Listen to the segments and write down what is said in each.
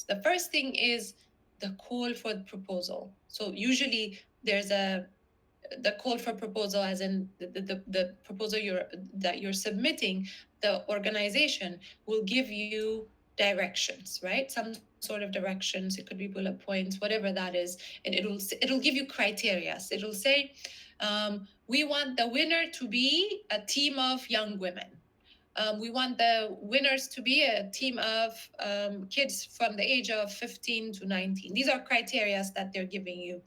The first thing is the call for the proposal. So usually there's the call for proposal, as in the proposal that you're submitting. The organization will give you directions, right? Some sort of directions. It could be bullet points, whatever that is, and it'll give you criteria. So it'll say, we want the winner to be a team of young women. We want the winners to be a team of kids from the age of 15 to 19. These are criteria that they're giving you,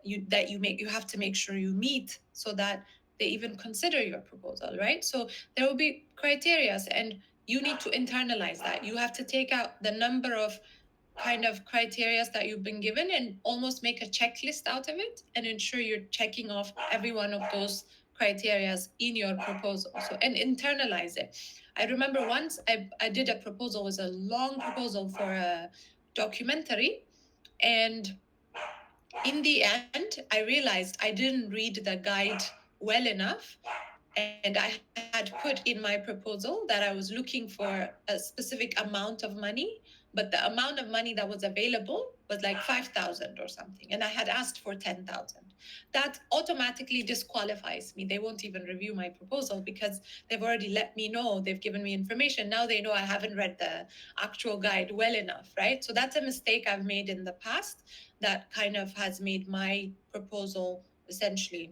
you have to make sure you meet so that they even consider your proposal, right? So there will be criteria, and you need to internalize that. You have to take out the number of kind of criteria that you've been given and almost make a checklist out of it and ensure you're checking off every one of those criteria in your proposal. So, and internalize it. I remember once I did a proposal. It was a long proposal for a documentary, and in the end I realized I didn't read the guide well enough, and I had put in my proposal that I was looking for a specific amount of money, but the amount of money that was available was like 5,000 or something, and I had asked for 10,000. That automatically disqualifies me. They won't even review my proposal because they've already let me know, they've given me information. Now they know I haven't read the actual guide well enough, right? So that's a mistake I've made in the past that kind of has made my proposal essentially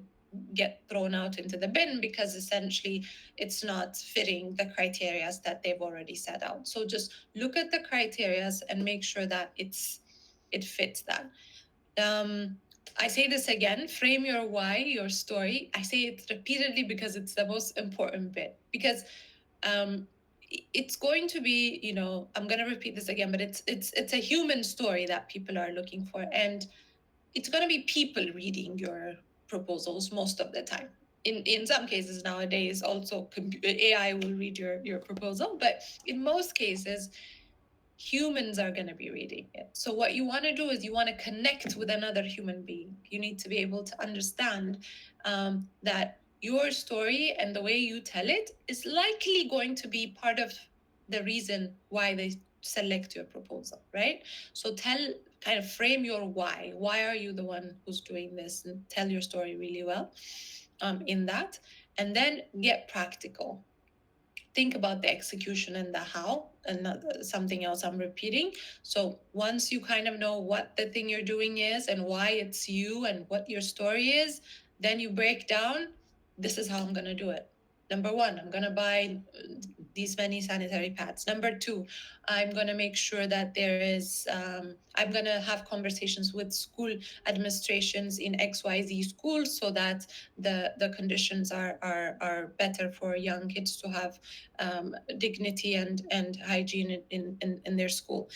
get thrown out into the bin, because essentially it's not fitting the criteria that they've already set out. So just look at the criteria and make sure that it fits that. I say this again, frame your why, your story. I say it repeatedly because it's the most important bit, because um, it's going to be, I'm going to repeat this again, but it's a human story that people are looking for, and it's going to be people reading your proposals most of the time. In some cases nowadays also AI will read your proposal, but in most cases humans are going to be reading it. So what you want to do is you want to connect with another human being. You need to be able to understand that your story and the way you tell it is likely going to be part of the reason why they select your proposal, right? So kind of frame your why. Why are you the one who's doing this? And tell your story really well in that. And then get practical. Think about the execution and the how, and not something else I'm repeating. So once you kind of know what the thing you're doing is and why it's you and what your story is, then you break down, this is how I'm going to do it. Number one, I'm going to buy these many sanitary pads. Number two, I'm going to make sure that I'm going to have conversations with school administrations in XYZ schools so that the conditions are better for young kids to have dignity and hygiene in their school.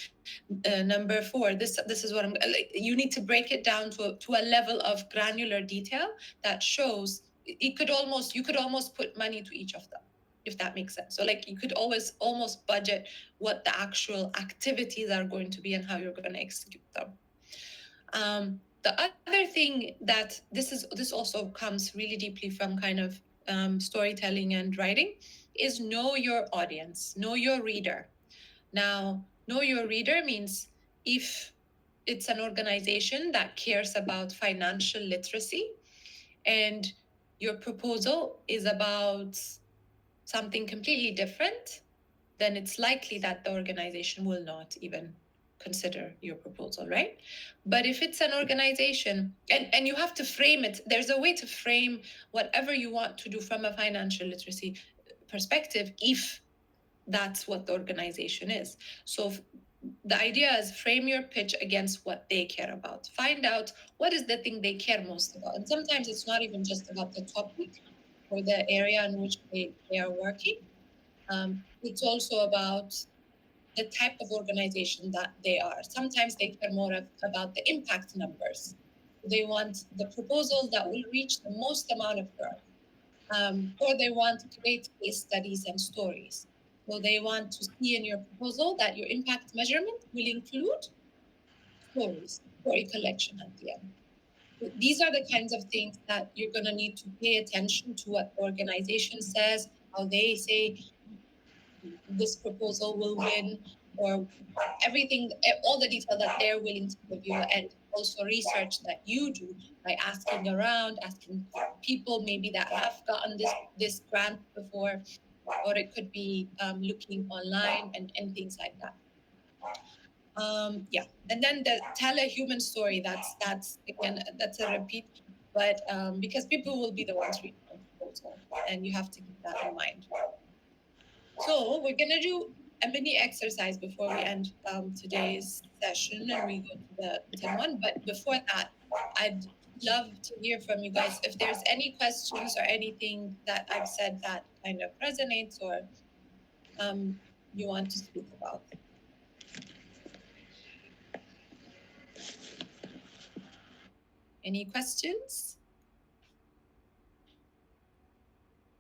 Number four, this is what I'm like. You need to break it down to a level of granular detail that shows you could almost put money to each of them, if that makes sense. So like you could always almost budget what the actual activities are going to be and how you're going to execute them. The other thing that this also comes really deeply from kind of storytelling and writing is know your audience, know your reader. Now, know your reader means if it's an organization that cares about financial literacy and your proposal is about something completely different, then it's likely that the organization will not even consider your proposal, right? But if it's an organization, and you have to frame it, there's a way to frame whatever you want to do from a financial literacy perspective if that's what the organization is. So the idea is frame your pitch against what they care about. Find out what is the thing they care most about. And sometimes it's not even just about the topic or the area in which they are working. It's also about the type of organization that they are. Sometimes they care more about the impact numbers. They want the proposal that will reach the most amount of girls. Or they want great case studies and stories. So they want to see in your proposal that your impact measurement will include story collection at the end. These are the kinds of things that you're going to need to pay attention to what the organization says, how they say this proposal will win, or everything, all the detail that they're willing to give you, and also research that you do by asking around, asking people maybe that have gotten this grant before, or it could be looking online and things like that. Yeah, and then the tell a human story. That's again that's a repeat, but because people will be the ones reading the proposal, and you have to keep that in mind. So we're gonna do a mini exercise before we end today's session and we go to the written one. But before that, I'd love to hear from you guys if there's any questions or anything that I've said that kind of resonates or you want to speak about. Any questions?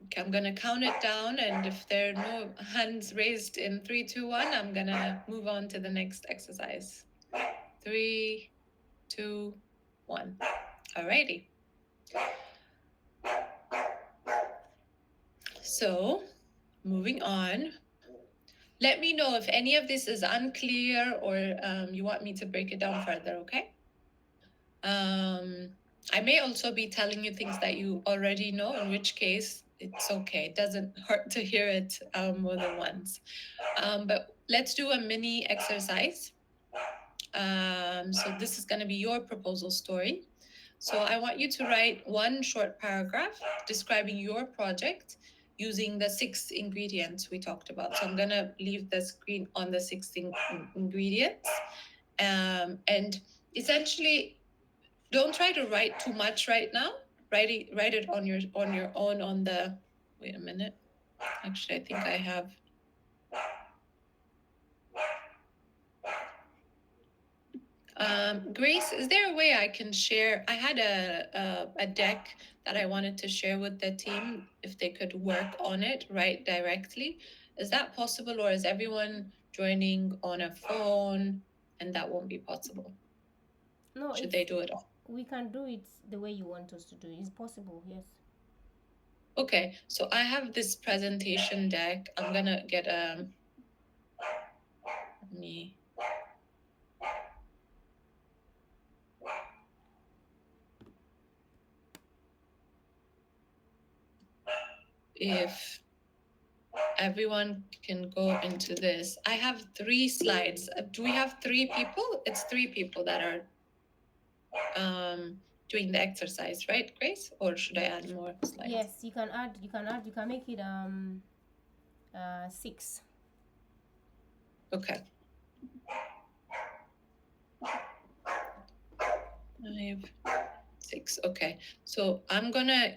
Okay, I'm gonna count it down, and if there are no hands raised in 3, 2, 1, I'm gonna move on to the next exercise. 3, 2, 1. Alrighty. So, moving on. Let me know if any of this is unclear or you want me to break it down further, okay? I may also be telling you things that you already know, in which case it's okay. It doesn't hurt to hear it more than once. But let's do a mini exercise. So this is going to be your proposal story. So I want you to write one short paragraph describing your project using the 6 ingredients we talked about. So I'm going to leave the screen on the 6 ingredients. And essentially, don't try to write too much right now. Write it on your own on the. Wait a minute. Actually, I think I have. Grace, is there a way I can share? I had a deck that I wanted to share with the team if they could work on it right directly. Is that possible, or is everyone joining on a phone and that won't be possible? No, Should they do it all? we can do it the way you want us to do it. It's possible, yes. Okay, so I have this presentation deck. I'm gonna get me. If everyone can go into this. I have 3 slides. Do we have 3 people? It's 3 people that are doing the exercise, right, Grace? Or should I add more slides? Yes, you can add. You can make it 6. Okay. 5, 6. Okay. So I'm gonna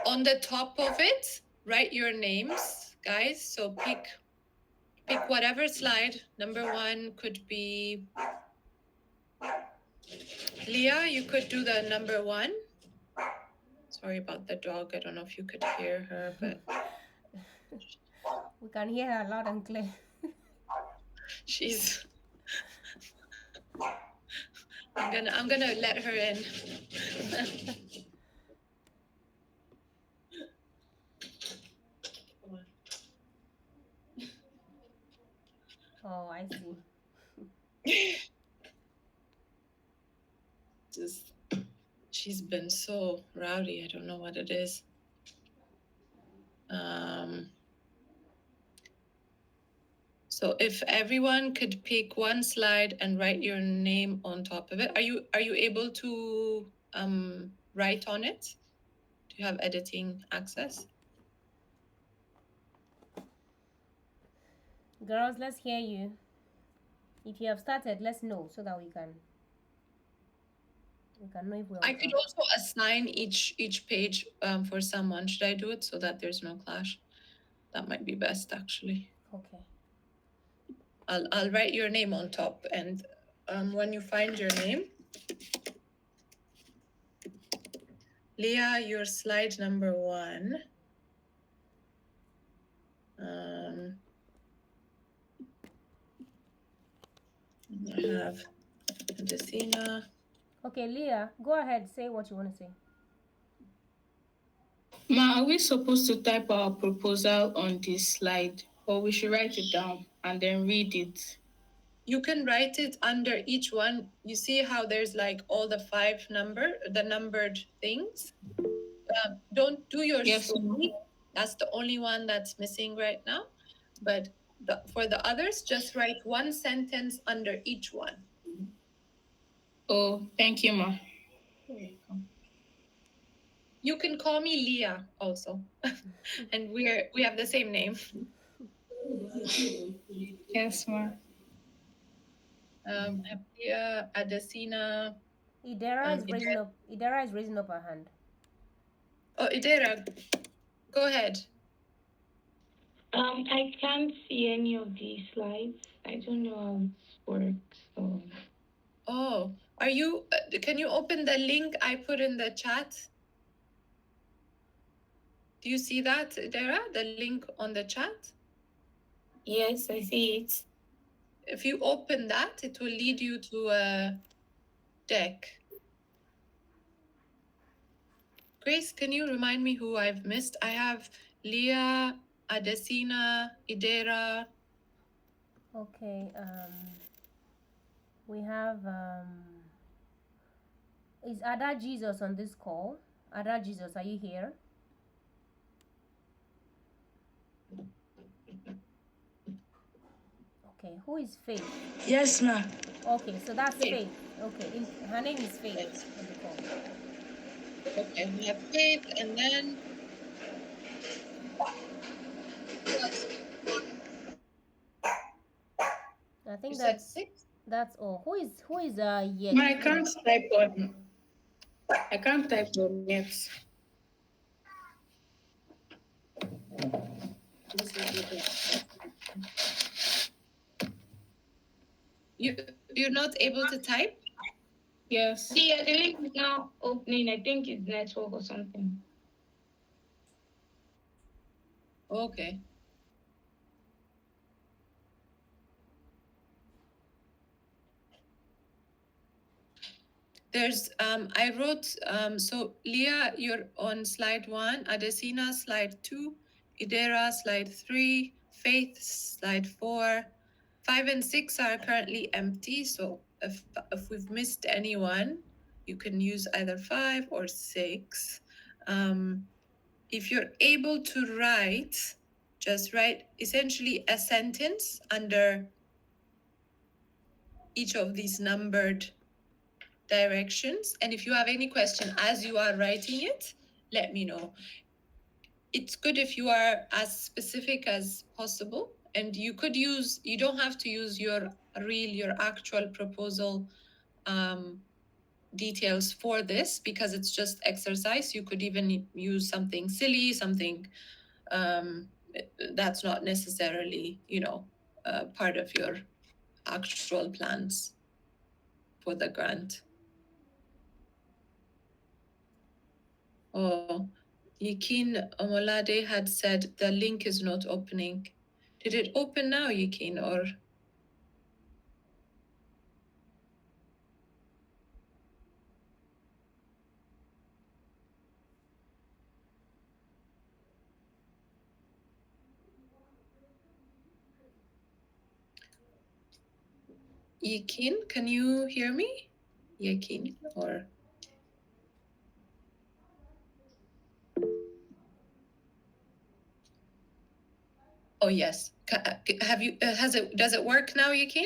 on the top of it write your names, guys. So pick whatever slide. Number 1 could be Liya. You could do the number 1. Sorry about the dog. I don't know if you could hear her, but We can hear her loud and clear. she's. I'm gonna let her in. Oh, I see. Just, she's been so rowdy. I don't know what it is. So if everyone could pick one slide and write your name on top of it, are you able to write on it? Do you have editing access? Girls, let's hear you. If you have started, let's know so that we can know if we're. I could also assign each page for someone. Should I do it so that there's no clash? That might be best, actually. Okay. I'll write your name on top, and when you find your name, Liya, your slide number 1. I have Adesina. Okay, Liya, go ahead. Say what you want to say. Ma, are we supposed to type our proposal on this slide or we should write it down? and then read it. You can write it under each one. You see how there's like all the the numbered things. Don't do your Yes, ma'am. story. That's the only one that's missing right now. But for the others, just write one sentence under each one. Oh, thank you, ma. You can call me Leah also, and we have the same name. Yes, ma. I have Leah, Adesina, Idera. Idera is raising up her hand. Oh, Idera, go ahead. I can't see any of these slides. I don't know how it works. So Oh, are you? Can you open the link I put in the chat? Do you see that, Idera? The link on the chat. yes, I see it. If you open that, it will lead you to a deck. Grace, can you remind me who I've missed? I have Leah, Adesina, Idera. Okay. We have is Ada Jesus on this call? Ada Jesus, are you here? Okay, who is Faith? Yes, ma'am. Okay, so that's Faith. Faith. Okay, her name is Faith Yes. on the call. Okay, we have Faith, and then I think you said that's 6. all. Who is yet? Ma, I can't type on yet. You're not able to type? Yes. Yeah, the link is now opening. I think it's network or something. Okay. There's I wrote so Leah, you're on slide 1, Adesina slide 2, Idera slide 3, Faith slide 4. 5 and 6 are currently empty, so if we've missed anyone, you can use either 5 or 6. If you're able to write, just write essentially a sentence under each of these numbered directions. And if you have any question as you are writing it, let me know. It's good if you are as specific as possible. And you don't have to use your actual proposal details for this, because it's just exercise. You could even use something silly, something that's not necessarily, part of your actual plans for the grant. Oh, Yikin Omolade had said the link is not opening. Did it open now, Yikin, or? Yikin, can you hear me? Yikin, or? Oh, yes. Have you, does it work now, Yikin?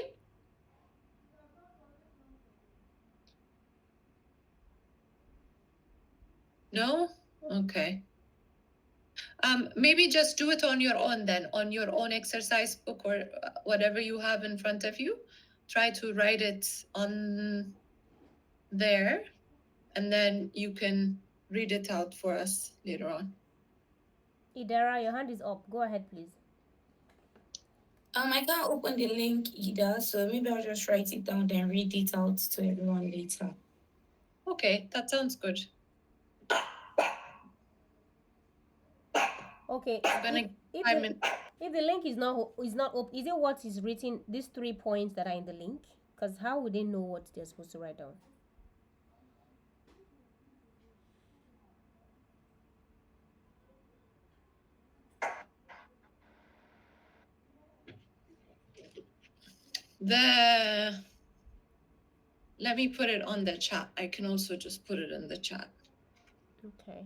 No? Okay. Maybe just do it on your own then, on your own exercise book or whatever you have in front of you. Try to write it on there, and then you can read it out for us later on. Idera, your hand is up. Go ahead, please. I can't open the link either, so maybe I'll just write it down then read it out to everyone later. Okay, that sounds good. Okay. If the link is not up, is it what is written? These 3 points that are in the link? Because how would they know what they're supposed to write down? The let me put it on the chat. I can also just put it in the chat. Okay.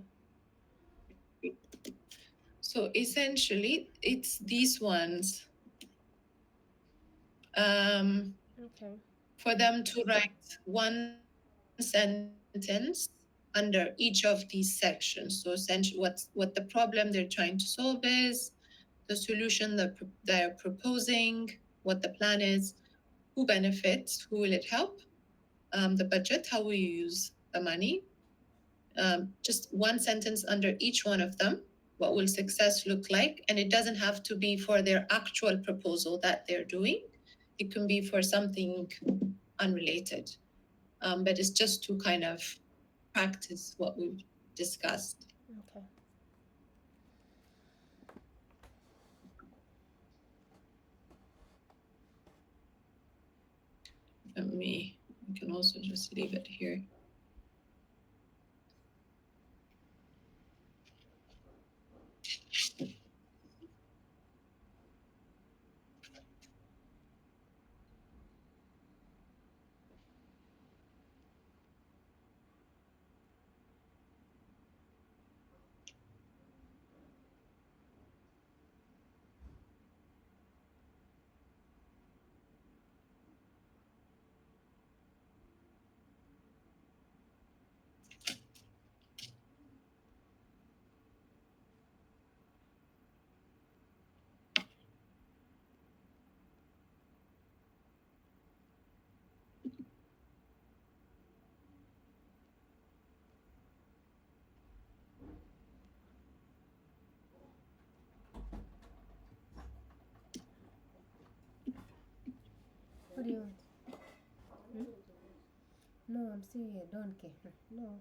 So essentially, it's these ones. Okay. For them to write one sentence under each of these sections. So essentially, what the problem they're trying to solve is, the solution that they're proposing, what the plan is, who benefits, who will it help, the budget, how will you use the money. Just one sentence under each one of them. What will success look like? And it doesn't have to be for their actual proposal that they're doing. It can be for something unrelated. But it's just to kind of practice what we've discussed. Okay. I can also just leave it here. What do you want? No, I'm still here. Don't care. No.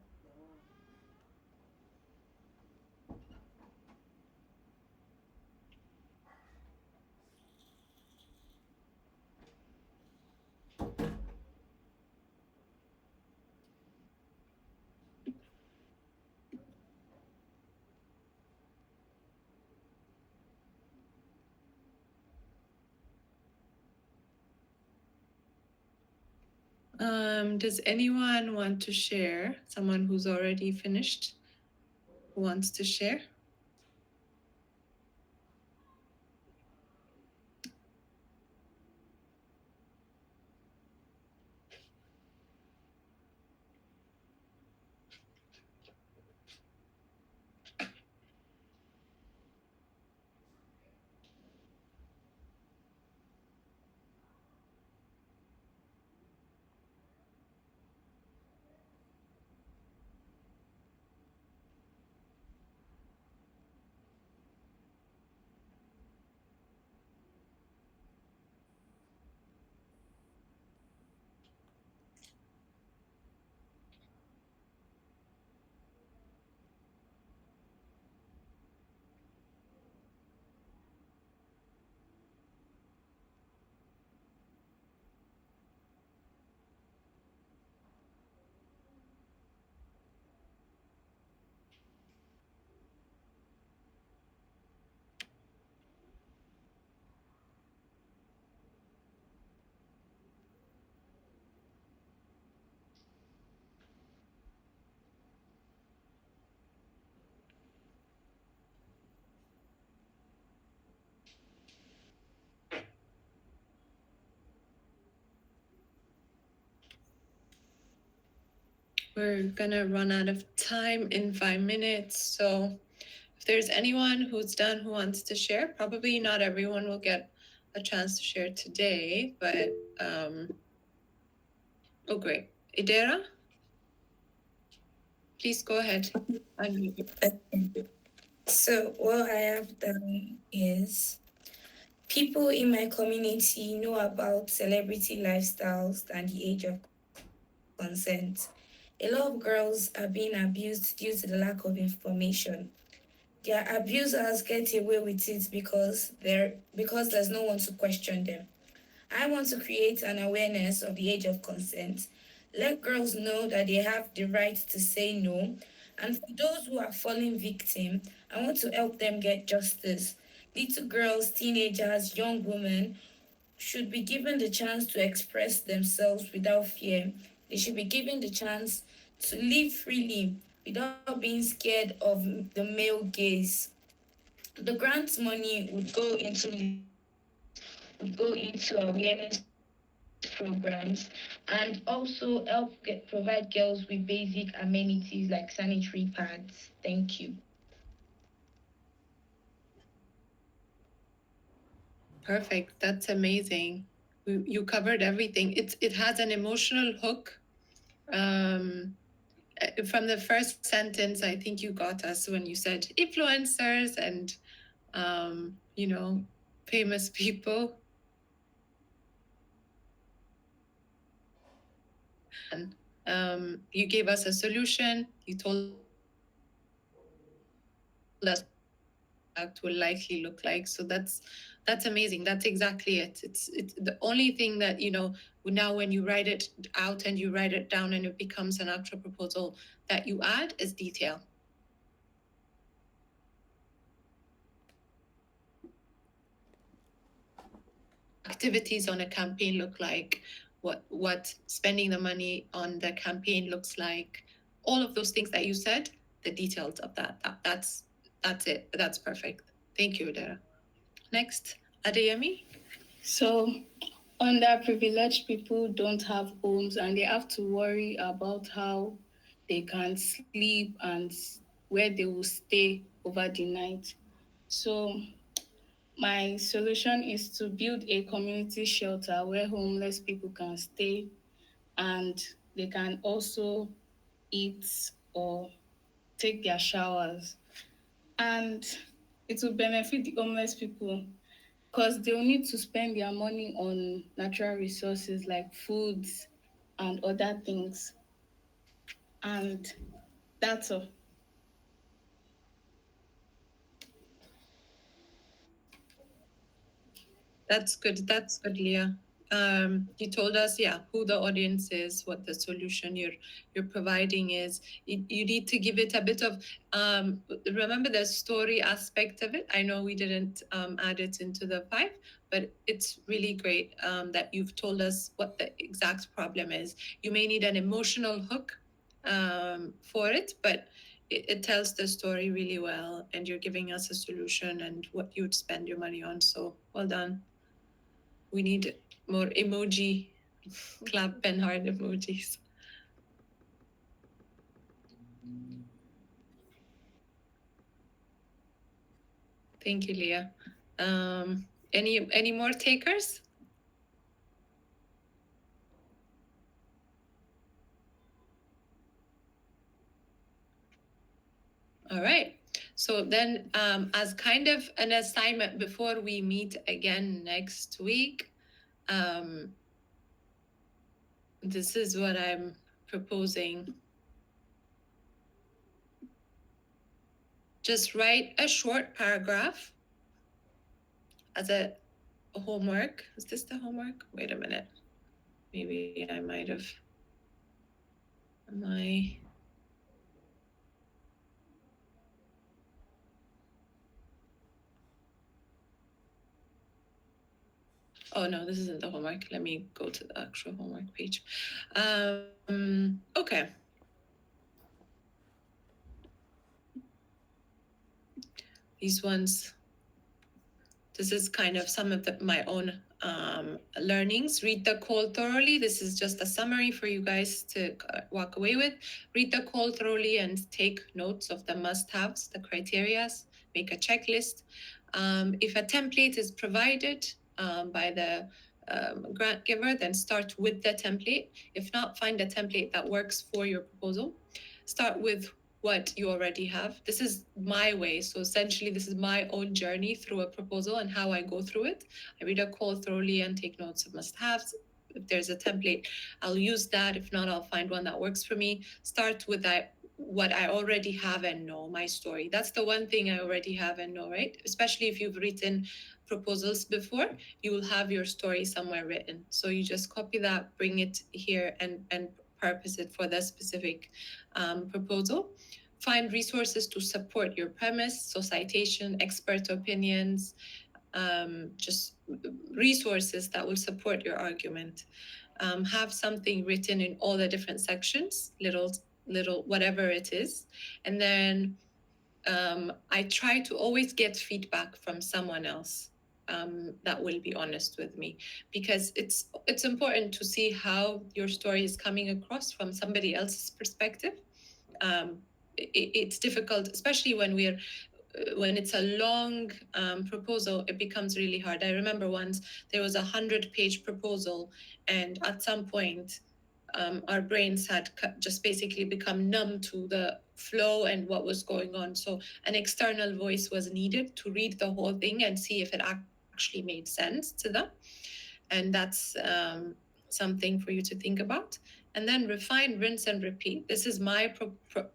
Does anyone want to share? Someone who's already finished who wants to share? We're gonna run out of time in 5 minutes. So if there's anyone who's done who wants to share, probably not everyone will get a chance to share today, but oh great. Idera, please go ahead. So what I have done is, people in my community know about celebrity lifestyles and the age of consent. A lot of girls are being abused due to the lack of information. Their abusers get away with it because there's no one to question them. I want to create an awareness of the age of consent. Let girls know that they have the right to say no. And for those who are falling victim, I want to help them get justice. Little girls, teenagers, young women should be given the chance to express themselves without fear. They should be given the chance to live freely without being scared of the male gaze. The grant money would go into leadership, would go into awareness programs, and also provide girls with basic amenities like sanitary pads. Thank you. Perfect. That's amazing. You covered everything. It has an emotional hook. From the first sentence, I think you got us when you said influencers and you know, famous people. You gave us a solution. You told us impact will likely look like. So that's amazing. That's exactly it. It's the only thing that now when you write it out and you write it down and it becomes an actual proposal that you add is detail. Activities on a campaign look like, what spending the money on the campaign looks like, all of those things that you said, the details of that's it. That's perfect. Thank you, Dara. Next, Adeyemi. So, underprivileged people don't have homes and they have to worry about how they can sleep and where they will stay over the night. So, my solution is to build a community shelter where homeless people can stay and they can also eat or take their showers. And it will benefit the homeless people because they'll need to spend their money on natural resources like foods and other things. And that's all. That's good, Leah. You told us, yeah, who the audience is, what the solution you're providing is. You need to give it a bit of remember the story aspect of it. I know we didn't add it into the five, but it's really great that you've told us what the exact problem is. You may need an emotional hook for it, but it tells the story really well, and you're giving us a solution and what you'd spend your money on. So well done. We need more emoji, clap and heart emojis. Thank you, Leah. Any more takers? All right. So then, as kind of an assignment before we meet again next week, this is what I'm proposing. Just write a short paragraph as a homework. Is this the homework? Wait a minute. Maybe I might have. Am I? Oh no, this isn't the homework. Let me go to the actual homework page. Okay. These ones, this is kind of some of my own learnings. Read the call thoroughly. This is just a summary for you guys to walk away with. Read the call thoroughly and take notes of the must-haves, the criterias, make a checklist. If a template is provided by the grant giver, then start with the template. If not, find a template that works for your proposal. Start with what you already have. This is my way. So essentially, this is my own journey through a proposal and how I go through it. I read a call thoroughly and take notes of must-haves. If there's a template, I'll use that. If not, I'll find one that works for me. Start with what I already have and know, my story. That's the one thing I already have and know, right? Especially if you've written proposals before, you will have your story somewhere written. So you just copy that, bring it here, and purpose it for the specific proposal. Find resources to support your premise, so citation, expert opinions, just resources that will support your argument. Have something written in all the different sections, little whatever it is, and then I try to always get feedback from someone else that will be honest with me, because it's important to see how your story is coming across from somebody else's perspective. It's difficult, especially when it's a long proposal. It becomes really hard. I remember once there was 100-page proposal, and at some point our brains had just basically become numb to the flow and what was going on. So an external voice was needed to read the whole thing and see if it actually made sense to them. And that's something for you to think about. And then refine, rinse, and repeat. This is my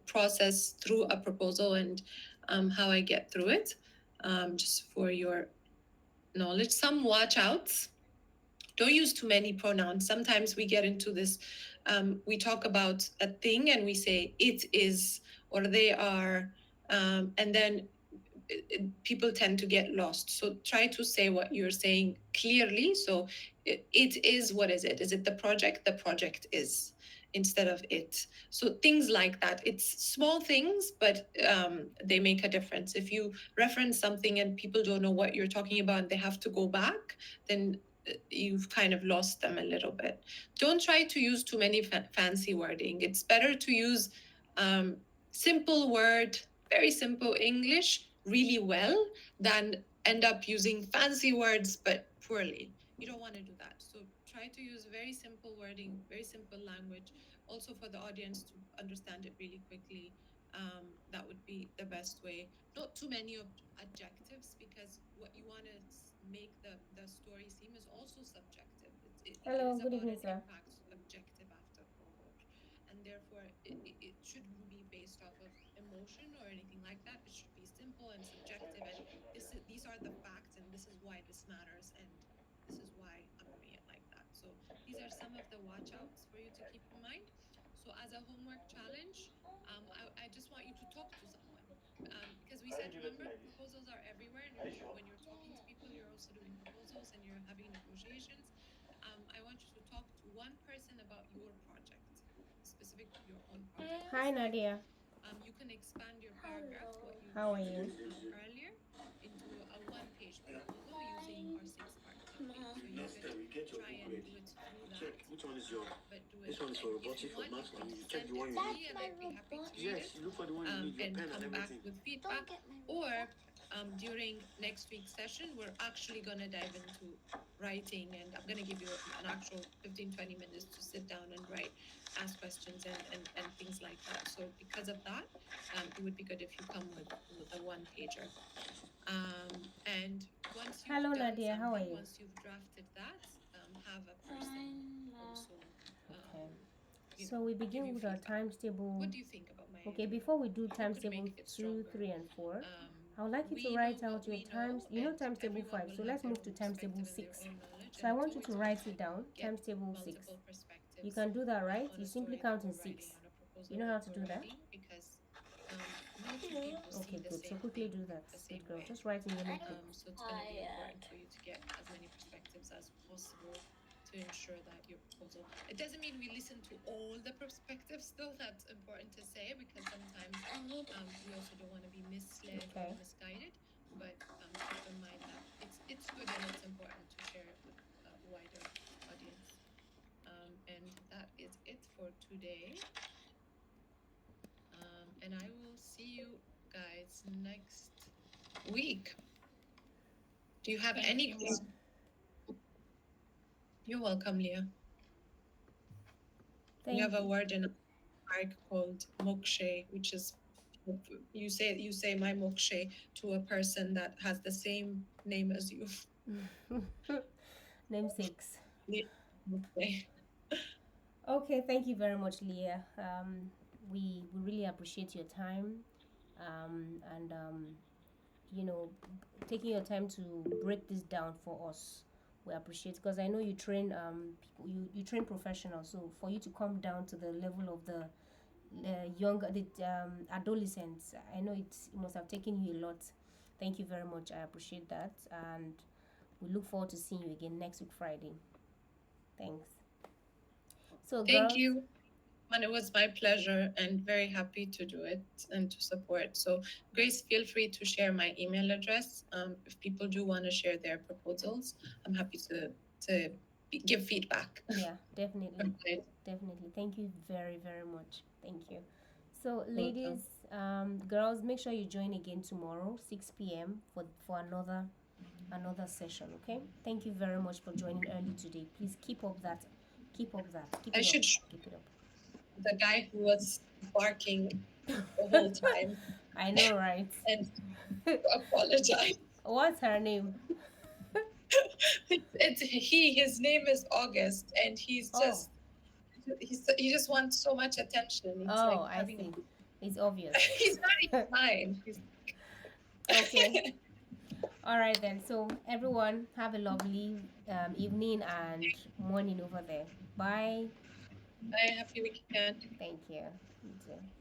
process through a proposal, and how I get through it, just for your knowledge. Some watch outs: don't use too many pronouns. Sometimes we get into this, we talk about a thing and we say it is or they are, and then people tend to get lost. So try to say what you're saying clearly. So it is, what is it? Is it the project? The project is, instead of it. So things like that. It's small things, but they make a difference. If you reference something and people don't know what you're talking about and they have to go back, then you've kind of lost them a little bit. Don't try to use too many fancy wording. It's better to use simple word, very simple English really well, than end up using fancy words but poorly. You don't want to do that. So try to use very simple wording, very simple language, also for the audience to understand it really quickly. That would be the best way. Not too many adjectives, because what you want to make the story seem is also subjective. It Hello, is good about evening, an sir. impact objective after all. And therefore, it shouldn't be based off of emotion or anything like that. It should be simple and subjective. And these are the facts, and this is why this matters, and this is why I'm doing it like that. So these are some of the watch outs for you to keep in mind. So as a homework challenge, I just want you to talk to someone, because we said, remember, proposals are everywhere, and when you're talking to people, you're also doing proposals and you're having negotiations. I want you to talk to one person about your project, specific your own project. Hi, This way, Nadia. you can expand your paragraph, what you How are did you? earlier, into a one-page proposal using our six-part template. So you could try and do it through that, but do it. And if you want, you could send it to me, and I'd be happy to read it, and come back with feedback. Or during next week's session, we're actually going to dive into writing, and I'm going to give you an actual 15-20 minutes to sit down and write, ask questions, and things like that. So because of that, it would be good if you come with a one pager. And once you've Hello, done Nadia. How are something, you? once you've drafted that, have a person also, Okay. you So know, we give begin you with our feedback. times table. What do you think about my Okay, idea? before we do How times could we table make it 2, stronger? 3, and 4, Um, I would like you to we know write what out your we times. know, You know and times table everyone 5. will So have let's their move own to times table perspective and their 6. own knowledge, So and I it's want you always to good write to it down. get Times table 6. multiple You perspectives can do that, right? on You a simply story that count in we're 6. writing, on a You proposal know that how to we're do that? writing, because no two people see Okay, the good. So same quickly thing do that. the same Good girl. way. Just write in your notebook. So it's going to be important for you to get as many perspectives as possible to ensure that your proposal. It doesn't mean we listen to all the perspectives, though. That's important to say, because sometimes we also don't want to be misled or Okay. misguided. But keep in mind that it's good and it's important to share it with a wider audience. And that is it for today. And I will see you guys next week. Do you have any questions? You're welcome, Liya. We have Thank a you. word in Arabic called mokshe, which is, you say my mokshe to a person that has the same name as you. Namesakes. Liya Wubneh. Okay, thank you very much, Leah. We really appreciate your time, and you know, taking your time to break this down for us. We appreciate, because I know you train people, you train professionals. So for you to come down to the level of the the adolescents, I know it must have taken you a lot. Thank you very much. I appreciate that, and We look forward to seeing you again next week, Friday. Thanks. So, Thank girls, you. And it was my pleasure and very happy to do it and to support. So, Grace, feel free to share my email address. If people do want to share their proposals, I'm happy to give feedback. yeah, definitely. Okay. Definitely. Thank you very, very much. Thank you. So, ladies, Welcome. girls, make sure you join again tomorrow, 6 p.m. for another session. Okay. Thank you very much for joining early today. Please keep up that. Keep up that. Keep I it up. should show Keep it the guy who was barking the up. whole time I know, right? and apologize. What's her name? His name is August, and Oh, he just wants so much attention. He's oh, like I having see. It's obvious. he's not even mine. He's Okay. All right then. So everyone, have a lovely evening and morning over there. Bye. Bye, happy weekend. Thank you. You too.